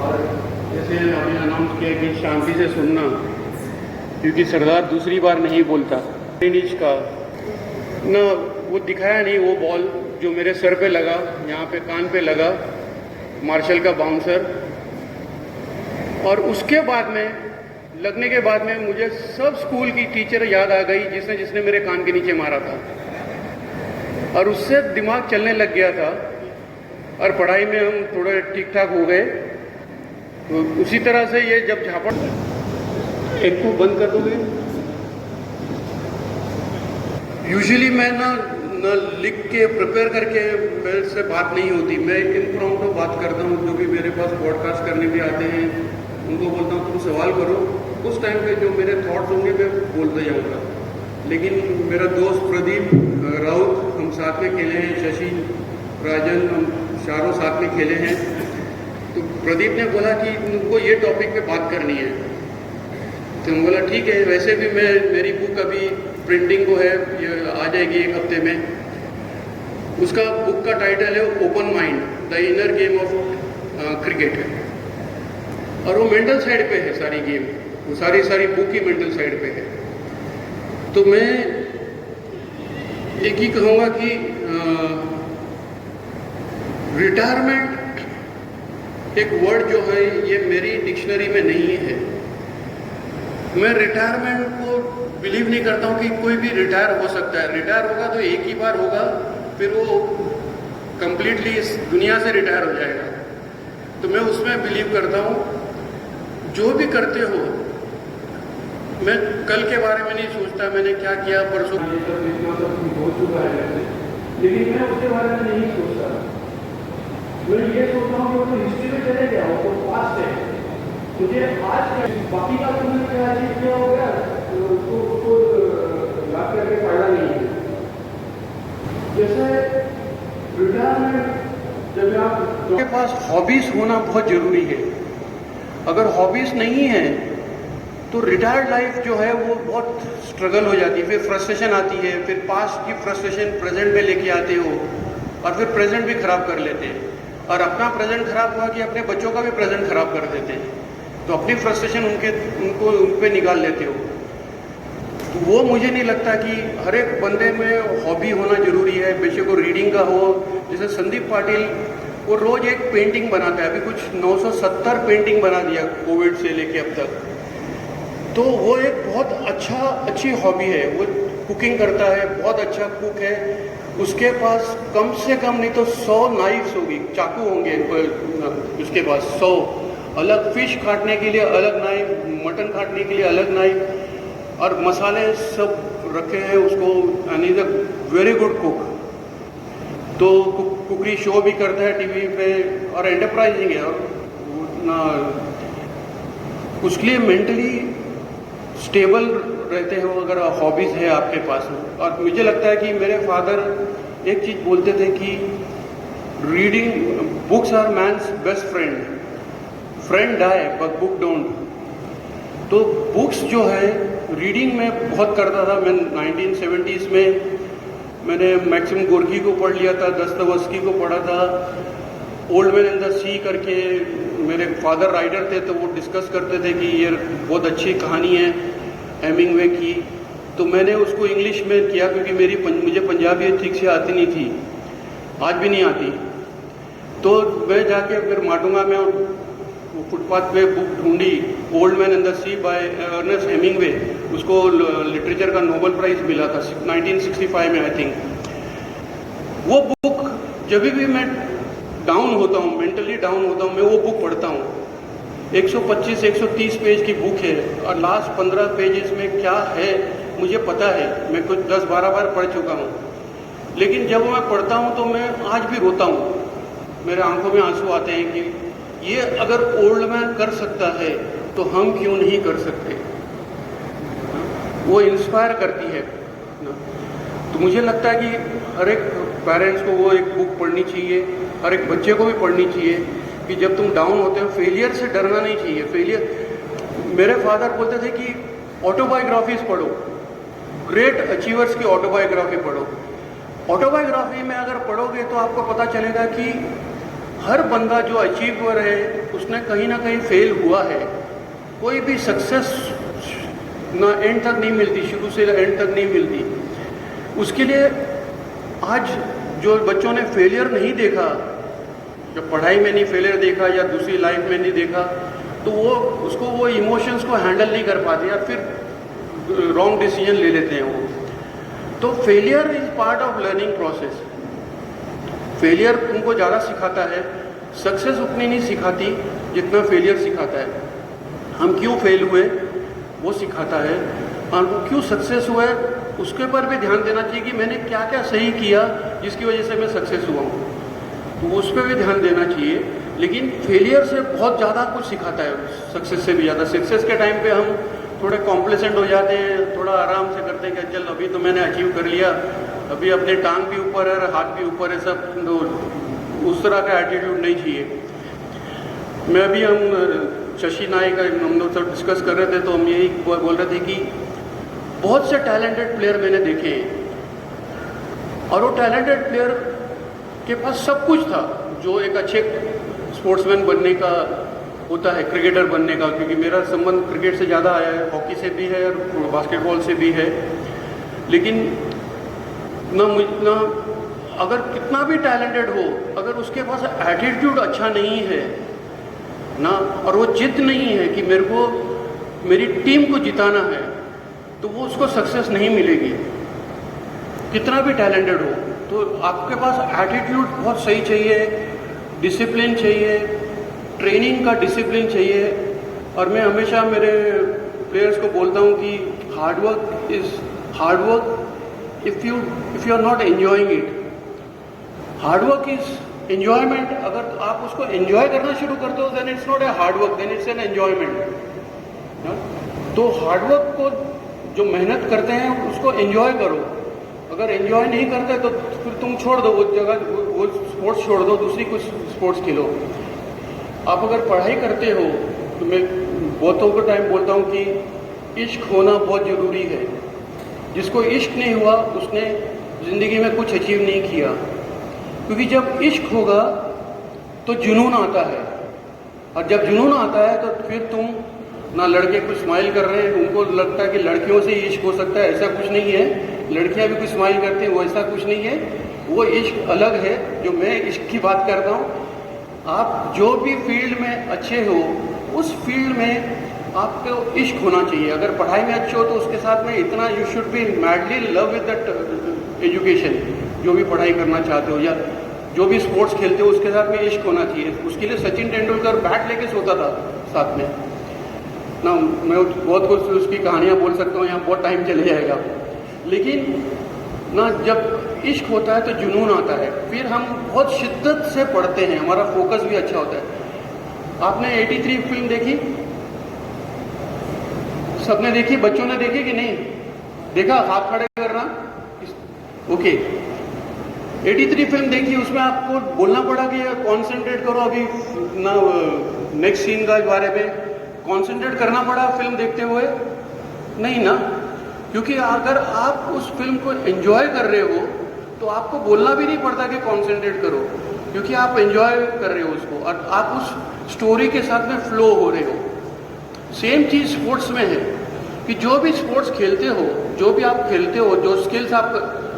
और जैसे अभी अनाउंस किया कि शांति से सुनना, क्योंकि सरदार दूसरी बार नहीं बोलता। नीच का ना वो दिखाया नहीं, वो बॉल जो मेरे सर पे लगा, यहाँ पे कान पे लगा, मार्शल का बाउंसर। और उसके बाद में लगने के बाद में मुझे सब स्कूल की टीचर याद आ गई जिसने जिसने मेरे कान के नीचे मारा था, और उससे दिमाग चलने लग गया था और पढ़ाई में हम थोड़े ठीक ठाक हो गए। तो उसी तरह से ये जब झापड़ एक को बंद कर दोगे। यूजुअली मैं ना लिख के प्रिपेयर करके मेरे से बात नहीं होती, मैं इम्प्रॉम्प्टू बात करता हूँ। जो भी मेरे पास पॉडकास्ट करने भी आते हैं उनको बोलता हूँ तुम सवाल करो, उस टाइम पे जो मेरे थॉट्स होंगे मैं बोलते जाऊँगा। लेकिन मेरा दोस्त प्रदीप राउत, हम साथ में खेले हैं, शशि राजन, हम चारों साथ में खेले हैं। तो प्रदीप ने बोला कि तुमको ये टॉपिक पे बात करनी है, तो मैं बोला ठीक है। वैसे भी मेरी बुक अभी प्रिंटिंग को है, ये आ जाएगी एक हफ्ते में। उसका बुक का टाइटल है open mind, the inner game of cricket, और वो मेंटल साइड पे है सारी गेम, वो सारी बुक ही मेंटल साइड पे है। तो मैं एक ही कहूँगा कि रिटायरमेंट एक वर्ड जो है ये मेरी डिक्शनरी में नहीं है। मैं रिटायरमेंट को बिलीव नहीं करता हूँ कि कोई भी रिटायर हो सकता है। रिटायर होगा तो एक ही बार होगा, फिर वो कंप्लीटली इस दुनिया से रिटायर हो जाएगा। तो मैं उसमें बिलीव करता हूँ जो भी करते हो, मैं कल के बारे में नहीं सोचता मैंने क्या किया परसों, हो चुका है, लेकिन मैं उसके बारे में नहीं सोचता। मैं ये सोचता हूँ कि वो तो हिस्ट्री में चले गया, वो तो पास्ट है। मुझे आज बाकी का तुमने क्या अचीव किया हो गया तो उसको याद करके फायदा नहीं है। जैसे रिटायरमेंट जब आपके पास हॉबीज होना बहुत जरूरी है। अगर हॉबीज नहीं है तो रिटायर्ड लाइफ जो है वो बहुत स्ट्रगल हो जाती है, फिर फ्रस्ट्रेशन आती है, फिर पास्ट की फ्रस्ट्रेशन प्रेजेंट में लेके आते हो और फिर प्रेजेंट भी खराब कर लेते हैं, और अपना प्रेजेंट खराब हुआ कि अपने बच्चों का भी प्रेजेंट खराब कर देते हैं। तो अपनी फ्रस्ट्रेशन उन पे निकाल लेते हो। तो वो मुझे नहीं लगता कि हर एक बंदे में हॉबी होना जरूरी है, बेशक वो रीडिंग का हो। जैसे संदीप पाटिल वो रोज एक पेंटिंग बनाता है, अभी कुछ 970 पेंटिंग बना दिया कोविड से लेके अब तक। तो वो एक बहुत अच्छी हॉबी है। वो कुकिंग करता है, बहुत अच्छा कुक है। उसके पास कम से कम नहीं तो 100 नाइफ्स होगी, चाकू होंगे उसके पास 100 अलग, फिश काटने के लिए अलग नाइफ, मटन काटने के लिए अलग नाइफ, और मसाले सब रखे हैं उसको। And is a very good cook. तो कुकरी शो भी करता है टीवी पे, और एंटरप्राइजिंग है। और ना उसके लिए मेंटली स्टेबल रहते हो अगर हॉबीज़ है आपके पास में। और मुझे लगता है कि मेरे फादर एक चीज़ बोलते थे कि reading books are man's best friend, friend die but book don't. तो बुक्स जो है रीडिंग में बहुत करता था मैं। 1970s में मैंने मैक्सिम गोर्की को पढ़ लिया था, दस्तवस्की को पढ़ा था, ओल्ड मैन इन द सी करके मेरे फादर राइटर थे, तो वो डिस्कस करते थे कि ये बहुत अच्छी कहानी है हेमिंगवे की। तो मैंने उसको इंग्लिश में किया क्योंकि मुझे पंजाबी ठीक से आती नहीं थी, आज भी नहीं आती। तो मैं जाके फिर माटुंगा में फुटपाथ पे बुक ढूंढी, old man in the sea by Ernest Hemingway. उसको लिटरेचर का नोबेल प्राइज मिला था 1965 में आई थिंक। वो बुक जब भी मैं डाउन होता हूँ, मेंटली डाउन होता हूँ, मैं वो बुक पढ़ता हूँ। 125-130 पेज की बुक है, और लास्ट 15 पेजेस में क्या है मुझे पता है, मैं कुछ 10-12 बार पढ़ चुका हूँ। लेकिन जब मैं पढ़ता हूँ तो मैं आज भी रोता हूँ, मेरे आंखों में आंसू आते हैं कि ये अगर ओल्ड मैन कर सकता है तो हम क्यों नहीं कर सकते। वो इंस्पायर करती है। तो मुझे लगता है कि हर एक पेरेंट्स को वो एक बुक पढ़नी चाहिए, हर एक बच्चे को भी पढ़नी चाहिए कि जब तुम डाउन होते हो, फेलियर से डरना नहीं चाहिए। फेलियर, मेरे फादर बोलते थे कि ऑटोबायोग्राफीज पढ़ो, ग्रेट अचीवर्स की ऑटोबायोग्राफी पढ़ो। ऑटोबायोग्राफी में अगर पढ़ोगे तो आपको पता चलेगा कि हर बंदा जो अचीवर है उसने कहीं ना कहीं फेल हुआ है। कोई भी सक्सेस ना एंड तक नहीं मिलती, शुरू से एंड तक नहीं मिलती। उसके लिए आज जो बच्चों ने फेलियर नहीं देखा, जब पढ़ाई में नहीं फेलियर देखा या दूसरी लाइफ में नहीं देखा, तो वो इमोशंस को हैंडल नहीं कर पाते या फिर रॉन्ग डिसीजन ले लेते हैं वो। तो failure is part of learning process. Failure तुमको ज़्यादा सिखाता है, सक्सेस उतनी नहीं सिखाती जितना फेलियर सिखाता है। हम क्यों फेल हुए वो सिखाता है, और वो क्यों सक्सेस हुआ है उसके ऊपर भी ध्यान देना चाहिए कि मैंने क्या क्या सही किया जिसकी वजह से मैं सक्सेस हुआ हूँ, तो उस पर भी ध्यान देना चाहिए। लेकिन फेलियर से बहुत ज़्यादा कुछ सिखाता है, सक्सेस से भी ज़्यादा। सक्सेस के टाइम पे हम थोड़े कॉम्प्लेसेंट हो जाते हैं, थोड़ा आराम से करते हैं कि चल अभी तो मैंने अचीव कर लिया, अभी अपने टांग भी ऊपर है और हाथ भी ऊपर है, सब तो उस तरह का एटीट्यूड नहीं चाहिए। मैं अभी हम शशि नायक हम लोग सब डिस्कस कर रहे थे, तो हम यही बोल रहे थे कि बहुत से टैलेंटेड प्लेयर मैंने देखे हैं और वो टैलेंटेड प्लेयर के पास सब कुछ था जो एक अच्छे स्पोर्ट्समैन बनने का होता है, क्रिकेटर बनने का। क्योंकि मेरा संबंध क्रिकेट से ज़्यादा आया है, हॉकी से भी है और बास्केटबॉल से भी है। लेकिन ना अगर कितना भी टैलेंटेड हो, अगर उसके पास एटीट्यूड अच्छा नहीं है ना, और वो जिद नहीं है कि मेरे को मेरी टीम को जिताना है, तो वो उसको सक्सेस नहीं मिलेगी, कितना भी टैलेंटेड हो। तो आपके पास एटीट्यूड बहुत सही चाहिए, डिसिप्लिन चाहिए, ट्रेनिंग का डिसिप्लिन चाहिए। और मैं हमेशा मेरे प्लेयर्स को बोलता हूँ कि hard work is hard work if you are not enjoying it. Hard work is enjoyment. अगर आप उसको एंजॉय करना शुरू करते हो then it's not a hard work, then it's an enjoyment. तो हार्डवर्क को जो मेहनत करते हैं उसको एंजॉय करो। अगर एंजॉय नहीं करते तो फिर तुम छोड़ दो वो जगह, वो स्पोर्ट्स छोड़ दो, दूसरी कुछ स्पोर्ट्स खेलो। आप अगर पढ़ाई करते हो तो मैं बहुतों को टाइम बोलता हूँ कि इश्क होना बहुत ज़रूरी है। जिसको इश्क नहीं हुआ उसने ज़िंदगी में कुछ अचीव नहीं किया। क्योंकि जब इश्क होगा तो जुनून आता है, और जब जुनून आता है तो फिर तुम ना लड़के कुछ स्माइल कर रहे हैं, उनको लगता है कि लड़कियों से ही इश्क हो सकता है, ऐसा कुछ नहीं है। लड़कियां भी कुछ स्माइल करती हैं, वो ऐसा कुछ नहीं है। वो इश्क अलग है, जो मैं इश्क की बात करता हूँ। आप जो भी फील्ड में अच्छे हो उस फील्ड में आपको इश्क होना चाहिए। अगर पढ़ाई में अच्छे हो तो उसके साथ में इतना you should be madly love with that education. जो भी पढ़ाई करना चाहते हो या जो भी स्पोर्ट्स खेलते हो उसके साथ में इश्क होना चाहिए। उसके लिए सचिन तेंदुलकर बैट लेके सोता था साथ में ना। मैं बहुत कुछ उसकी कहानियाँ बोल सकता हूँ, यहाँ बहुत टाइम चले जाएगा। लेकिन ना जब इश्क होता है तो जुनून आता है, फिर हम बहुत शिद्दत से पढ़ते हैं, हमारा फोकस भी अच्छा होता है। आपने 83 फिल्म देखी? सबने देखी? बच्चों ने देखी कि नहीं देखा? हाथ खड़े करना। ओके, 83 फिल्म देखी, उसमें आपको बोलना पड़ा कि कॉन्सेंट्रेट करो अभी ना नेक्स्ट सीन का बारे में, कॉन्सेंट्रेट करना पड़ा फिल्म देखते हुए? नहीं ना। क्योंकि अगर आप उस फिल्म को एंजॉय कर रहे हो तो आपको बोलना भी नहीं पड़ता कि कॉन्सेंट्रेट करो, क्योंकि आप एंजॉय कर रहे हो उसको और आप उस स्टोरी के साथ में फ्लो हो रहे हो। सेम चीज़ स्पोर्ट्स में है कि जो भी स्पोर्ट्स खेलते हो, जो भी आप खेलते हो, जो स्किल्स आप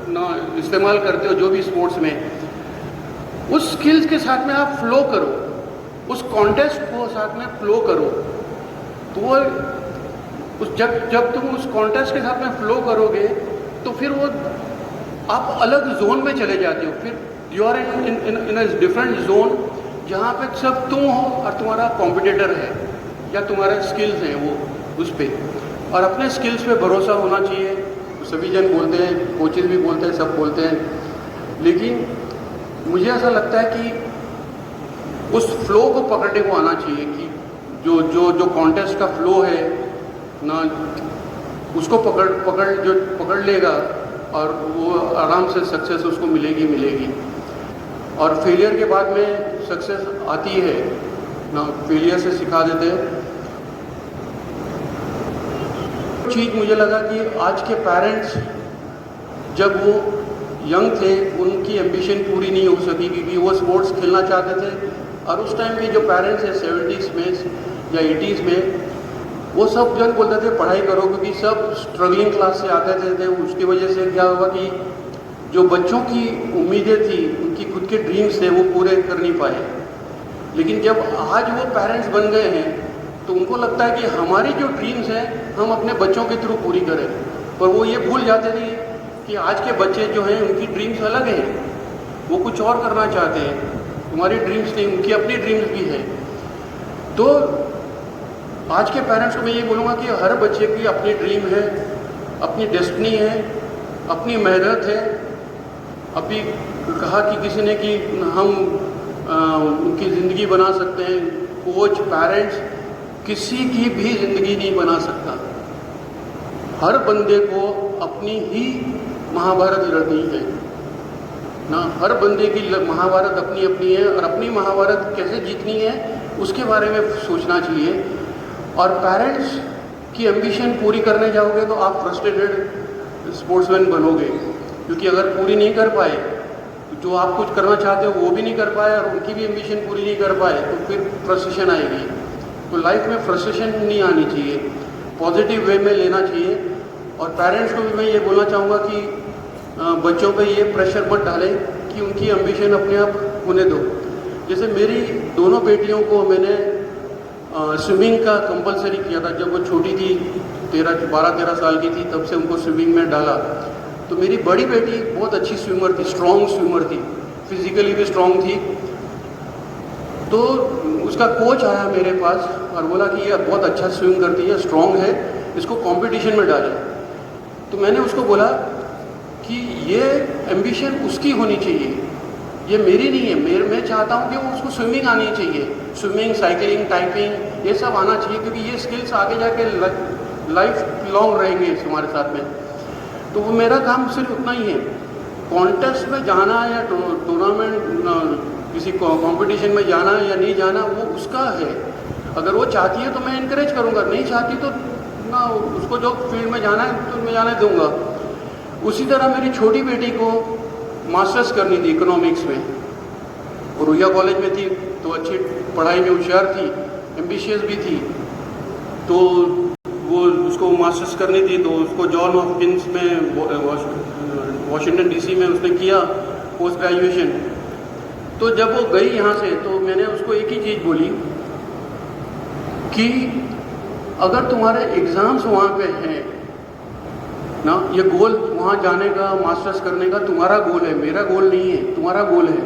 ना इस्तेमाल करते हो जो भी स्पोर्ट्स में, उस स्किल्स के साथ में आप फ्लो करो, उस कॉन्टेस्ट को साथ में फ्लो करो। तो वो जब तुम उस कॉन्टेस्ट के साथ में फ्लो करोगे तो फिर वो आप अलग जोन में चले जाते हो। फिर you are in a different zone जहाँ पे सब तुम हो और तुम्हारा कॉम्पिटिटर है या तुम्हारे स्किल्स हैं वो उस पर। और अपने स्किल्स पे भरोसा होना चाहिए। सभी जन बोलते हैं, कोचेज भी बोलते हैं, सब बोलते हैं, लेकिन मुझे ऐसा लगता है कि उस फ्लो को पकड़ने को आना चाहिए कि जो कॉन्टेस्ट का फ्लो है ना, उसको पकड़ लेगा और वो आराम से सक्सेस उसको मिलेगी। और फेलियर के बाद में सक्सेस आती है ना, फेलियर से सिखा देते हैं। चीज़ मुझे लगा कि आज के पेरेंट्स जब वो यंग थे उनकी एम्बिशन पूरी नहीं हो सकी क्योंकि वो स्पोर्ट्स खेलना चाहते थे, और उस टाइम के जो पेरेंट्स हैं 70s में या 80s में, वो सब जन बोलते थे पढ़ाई करो, क्योंकि सब स्ट्रगलिंग क्लास से आते थे। उसकी वजह से क्या हुआ कि जो बच्चों की उम्मीदें थी, उनकी खुद के ड्रीम्स थे, वो पूरे कर नहीं पाए। लेकिन जब आज वो पेरेंट्स बन गए हैं तो उनको लगता है कि हमारी जो ड्रीम्स हैं हम अपने बच्चों के थ्रू पूरी करें, पर वो ये भूल जाते थे कि आज के बच्चे जो हैं उनकी ड्रीम्स अलग हैं, वो कुछ और करना चाहते हैं। तुम्हारी ड्रीम्स नहीं, उनकी अपनी ड्रीम्स भी है। तो आज के पेरेंट्स को मैं ये बोलूँगा कि हर बच्चे की अपनी ड्रीम है, अपनी डेस्टिनी है, अपनी मेहनत है। अभी कहा कि किसी ने कि हम उनकी ज़िंदगी बना सकते हैं, कोच पेरेंट्स किसी की भी ज़िंदगी नहीं बना सकता। हर बंदे को अपनी ही महाभारत लड़नी है ना, हर बंदे की महाभारत अपनी अपनी है, और अपनी महाभारत कैसे जीतनी है उसके बारे में सोचना चाहिए। और पेरेंट्स की एम्बिशन पूरी करने जाओगे तो आप फ्रस्ट्रेटेड स्पोर्ट्समैन बनोगे, क्योंकि अगर पूरी नहीं कर पाए तो जो आप कुछ करना चाहते हो वो भी नहीं कर पाए और उनकी भी एम्बिशन पूरी नहीं कर पाए तो फिर फ्रस्ट्रेशन आएगी। तो लाइफ में फ्रस्ट्रेशन नहीं आनी चाहिए, पॉजिटिव वे में लेना चाहिए। और पेरेंट्स को भी मैं ये बोलना चाहूँगा कि बच्चों पे ये प्रेशर मत डालें कि उनकी एम्बिशन अपने आप होने दो। जैसे मेरी दोनों बेटियों को मैंने स्विमिंग का कंपलसरी किया था जब वो छोटी थी, 12-13 साल की थी, तब से उनको स्विमिंग में डाला। तो मेरी बड़ी बेटी बहुत अच्छी स्विमर थी, स्ट्रॉन्ग स्विमर थी, फिजिकली भी स्ट्रॉन्ग थी। तो उसका कोच आया मेरे पास और बोला कि ये बहुत अच्छा स्विम करती है, स्ट्रॉन्ग है, इसको कंपटीशन में डालें। तो मैंने उसको बोला कि ये एम्बिशन उसकी होनी चाहिए, ये मेरी नहीं है। मैं चाहता हूँ कि वो उसको स्विमिंग आनी चाहिए, स्विमिंग, साइकिलिंग, टाइपिंग, ये सब आना चाहिए, क्योंकि ये स्किल्स आगे जाके लाइफ लॉन्ग रहेंगे हमारे साथ में। तो वो मेरा काम सिर्फ उतना ही है, कॉन्टेस्ट में जाना या टूर्नामेंट किसी कंपटीशन में जाना या नहीं जाना वो उसका है। अगर वो चाहती है तो मैं इनकरेज करूँगा, नहीं चाहती तो ना, उसको जो फील्ड में जाना है तो मैं जाने दूँगा। उसी तरह मेरी छोटी बेटी को मास्टर्स करनी थी इकोनॉमिक्स में, और रुइया कॉलेज में थी तो अच्छी पढ़ाई में होशियार थी, एम्बिशियस भी थी। तो वो उसको मास्टर्स करनी थी, तो उसको जॉन हॉपकिंस में वॉशिंगटन डीसी में उसने किया पोस्ट ग्रेजुएशन। तो जब वो गई यहाँ से तो मैंने उसको एक ही चीज़ बोली कि अगर तुम्हारे एग्ज़ाम्स वहाँ पे हैं ना, ये गोल वहाँ जाने का, मास्टर्स करने का तुम्हारा गोल है, मेरा गोल नहीं है, तुम्हारा गोल है।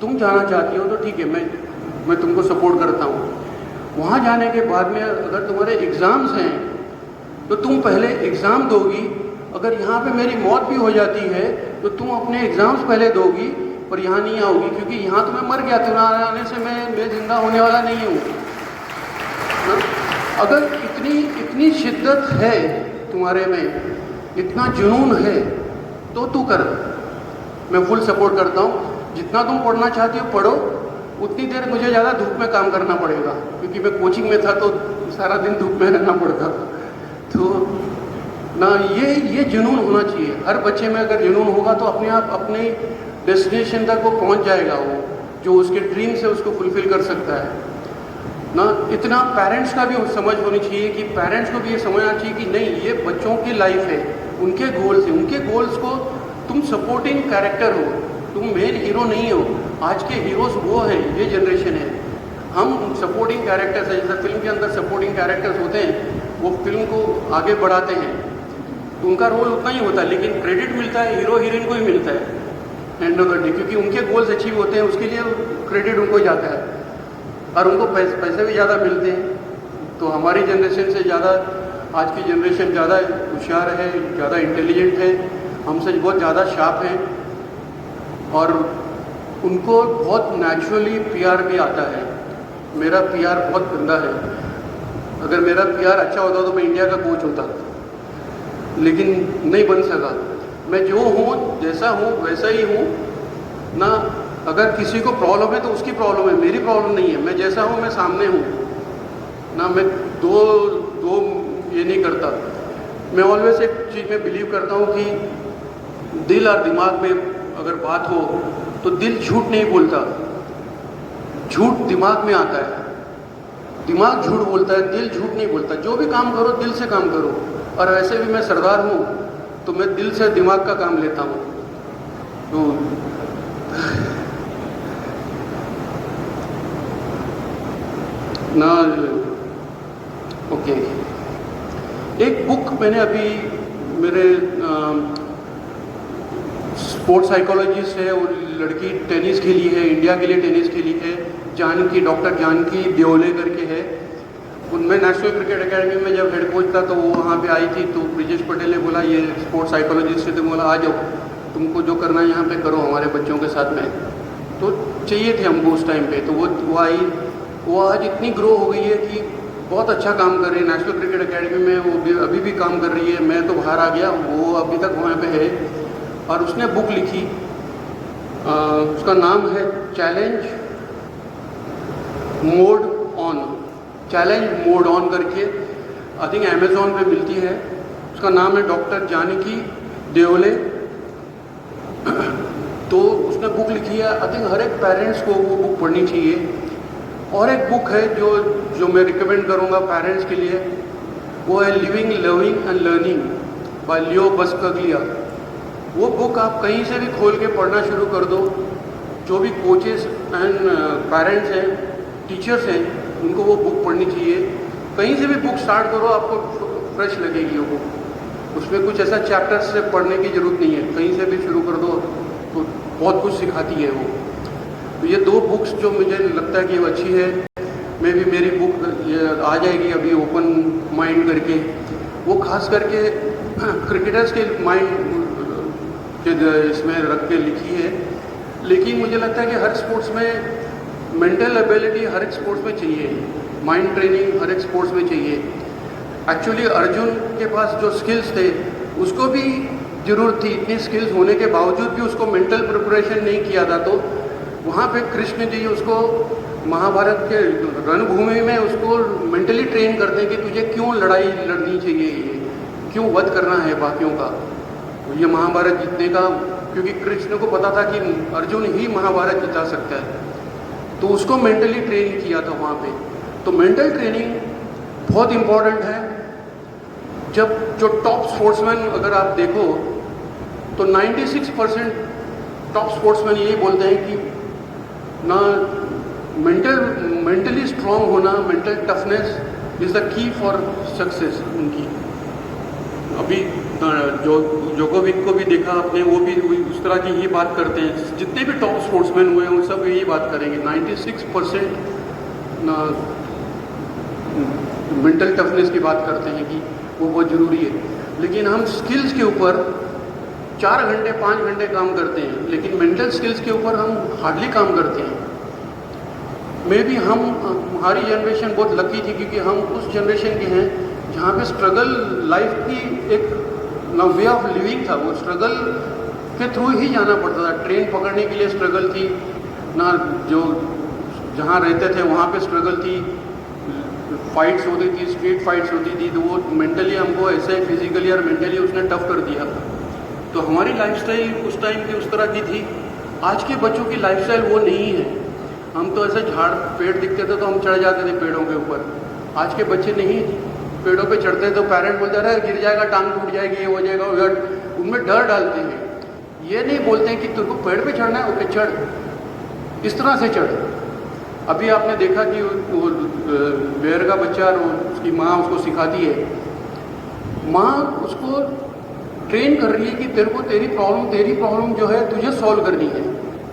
तुम जाना चाहती हो तो ठीक है, मैं तुमको सपोर्ट करता हूँ। वहाँ जाने के बाद में अगर तुम्हारे एग्ज़ाम्स हैं तो तुम पहले एग्ज़ाम दोगी। अगर यहाँ पे मेरी मौत भी हो जाती है तो तुम अपने एग्ज़ाम्स पहले दोगी, पर यहाँ नहीं आओगी, क्योंकि यहाँ तो मैं मर गया, तुम्हारे आने से मैं जिंदा होने वाला नहीं हूँ। अगर इतनी शिद्दत है तुम्हारे में, इतना जुनून है तो तू कर, मैं फुल सपोर्ट करता हूँ। जितना तुम पढ़ना चाहती हो पढ़ो, उतनी देर मुझे ज़्यादा धूप में काम करना पड़ेगा, क्योंकि मैं कोचिंग में था तो सारा दिन धूप में रहना पड़ता। तो ना ये जुनून होना चाहिए हर बच्चे में। अगर जुनून होगा तो अपने आप अपने डेस्टिनेशन तक वो पहुँच जाएगा, वो जो उसके ड्रीम्स है उसको फुलफिल कर सकता है ना। इतना पेरेंट्स का भी समझ होनी चाहिए कि पेरेंट्स को भी ये समझना चाहिए कि नहीं, ये बच्चों की लाइफ है, उनके गोल्स हैं, उनके गोल्स को तुम सपोर्टिंग कैरेक्टर हो, तुम मेन हीरो नहीं हो। आज के हीरोज वो हैं, ये जनरेशन है, हम सपोर्टिंग कैरेक्टर्स हैं। जैसे फिल्म के अंदर सपोर्टिंग कैरेक्टर्स होते हैं, वो फिल्म को आगे बढ़ाते हैं, तो उनका रोल उतना ही होता है, लेकिन क्रेडिट मिलता है हीरो हीरोइन को ही मिलता है एंड ऑफ द डे, क्योंकि उनके गोल्स अचीव होते हैं, उसके लिए क्रेडिट उनको ही जाता है और उनको पैसे भी ज़्यादा मिलते हैं। तो हमारी जनरेशन से ज़्यादा आज की जनरेशन ज़्यादा होशियार है, ज़्यादा इंटेलिजेंट है, हमसे बहुत ज़्यादा शार्प है, और उनको बहुत नेचुरली पीआर भी आता है। मेरा पीआर बहुत गंदा है, अगर मेरा पीआर अच्छा होता तो मैं इंडिया का कोच होता, लेकिन नहीं बन सका। मैं जो हूँ, जैसा हूँ वैसा ही हूँ ना। अगर किसी को प्रॉब्लम है तो उसकी प्रॉब्लम है, मेरी प्रॉब्लम नहीं है। मैं जैसा हूँ मैं सामने हूँ ना, मैं दो ये नहीं करता। मैं ऑलवेज एक चीज़ में बिलीव करता हूँ कि दिल और दिमाग में अगर बात हो तो दिल झूठ नहीं बोलता, झूठ दिमाग में आता है। दिमाग झूठ बोलता है, दिल झूठ नहीं बोलता। जो भी काम करो दिल से काम करो। और वैसे भी मैं सरदार हूँ तो मैं दिल से दिमाग का काम लेता हूँ। तो ना ओके, एक बुक मैंने अभी मेरे स्पोर्ट्स साइकोलॉजिस्ट है, वो लड़की टेनिस खेली है, इंडिया के लिए टेनिस खेली है, जानकी, डॉक्टर जानकी देओले करके है। उनमें नेशनल क्रिकेट एकेडमी में जब हेड कोच था तो वो वहाँ पे आई थी, तो ब्रिजेश पटेल ने बोला ये स्पोर्ट्स साइकोलॉजिस्ट है, तो बोला आ जाओ, तुमको जो करना है यहाँ पे करो हमारे बच्चों के साथ में। तो चाहिए थे हमको उस टाइम पे, तो वो आई। वो आज इतनी ग्रो हो गई है कि बहुत अच्छा काम कर रही है नेशनल क्रिकेट एकेडमी में। वो अभी भी काम कर रही है। मैं तो बाहर आ गया, वो अभी तक वहाँ पे है। और उसने बुक लिखी, उसका नाम है challenge mode on, challenge mode on करके, आई थिंक अमेजोन पे मिलती है। उसका नाम है डॉक्टर जानकी देओले। तो उसने बुक लिखी है, आई थिंक हर एक पेरेंट्स को वो बुक पढ़नी चाहिए। और एक बुक है जो मैं रिकमेंड करूँगा पेरेंट्स के लिए, वो है living loving and learning by Leo Buscaglia. वो बुक आप कहीं से भी खोल के पढ़ना शुरू कर दो। जो भी कोचेस एंड पेरेंट्स हैं, टीचर्स हैं, उनको वो बुक पढ़नी चाहिए। कहीं से भी बुक स्टार्ट करो, आपको फ्रेश लगेगी वो बुक। उसमें कुछ ऐसा चैप्टर्स से पढ़ने की ज़रूरत नहीं है, कहीं से भी शुरू कर दो तो बहुत कुछ सिखाती है वो। तो ये दो बुक्स जो मुझे लगता है कि वो अच्छी है। मैं भी मेरी बुक ये आ जाएगी अभी ओपन माइंड करके, वो खास करके क्रिकेटर्स के माइंड के इसमें रख के लिखी है। लेकिन मुझे लगता है कि हर स्पोर्ट्स में मेंटल एबिलिटी हर एक स्पोर्ट्स में चाहिए, माइंड ट्रेनिंग हर एक स्पोर्ट्स में चाहिए। एक्चुअली अर्जुन के पास जो स्किल्स थे उसको भी ज़रूरत थी, इतनी स्किल्स होने के बावजूद भी उसको मेंटल प्रिपरेशन नहीं किया था। तो वहाँ पे कृष्ण जी उसको महाभारत के रणभूमि में उसको मेंटली ट्रेन करते हैं कि तुझे क्यों लड़ाई लड़नी चाहिए, ये क्यों वध करना है बाकियों का, ये महाभारत जीतने का। क्योंकि कृष्ण को पता था कि अर्जुन ही महाभारत जिता सकता है, तो उसको मेंटली ट्रेन किया था वहाँ पे। तो मेंटल ट्रेनिंग बहुत इम्पॉर्टेंट है। जब जो टॉप स्पोर्ट्समैन अगर आप देखो तो 96% टॉप स्पोर्ट्समैन यही बोलते हैं कि ना मेंटली स्ट्रांग होना, mental toughness is the key for success उनकी। अभी जो जोकोविक को भी देखा आपने, वो भी उस तरह की ही बात करते हैं। जितने भी टॉप स्पोर्ट्समैन हुए हैं वो सब यही बात करेंगे, 96% मेंटल टफनेस की बात करते हैं कि वो बहुत ज़रूरी है। लेकिन हम स्किल्स के ऊपर 4 घंटे 5 घंटे काम करते हैं, लेकिन मेंटल स्किल्स के ऊपर हम हार्डली काम करते हैं। मे भी हमारी जनरेशन बहुत लकी थी क्योंकि हम उस जनरेशन के हैं जहाँ पे स्ट्रगल लाइफ की एक वे ऑफ लिविंग था। वो स्ट्रगल के थ्रू ही जाना पड़ता था। ट्रेन पकड़ने के लिए स्ट्रगल थी ना, जो जहाँ रहते थे वहाँ पे स्ट्रगल थी, फाइट्स होती थी, स्ट्रीट फाइट्स होती थी। तो वो मेंटली हमको ऐसे फिजिकली और मेंटली उसने टफ कर दिया। तो हमारी लाइफस्टाइल उस टाइम की उस तरह की थी। आज के बच्चों की लाइफस्टाइल वो नहीं है। हम तो ऐसे झाड़ पेड़ दिखते थे तो हम चढ़ जाते थे पेड़ों के ऊपर। आज के बच्चे नहीं पेड़ों पे चढ़ते तो पेरेंट बोलते रहे गिर जाएगा, टांग टूट जाएगी, ये हो जाएगा, उनमें डर डालते हैं। ये नहीं बोलते हैं कि तुमको पेड़ पे चढ़ना है, ओके चढ़, इस तरह से चढ़। अभी आपने देखा कि वो बेर का बच्चा और उसकी माँ उसको सिखाती है, माँ उसको ट्रेन कर रही है कि तेरे को तेरी प्रॉब्लम जो है तुझे सॉल्व करनी है।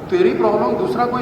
तेरी प्रॉब्लम दूसरा कोई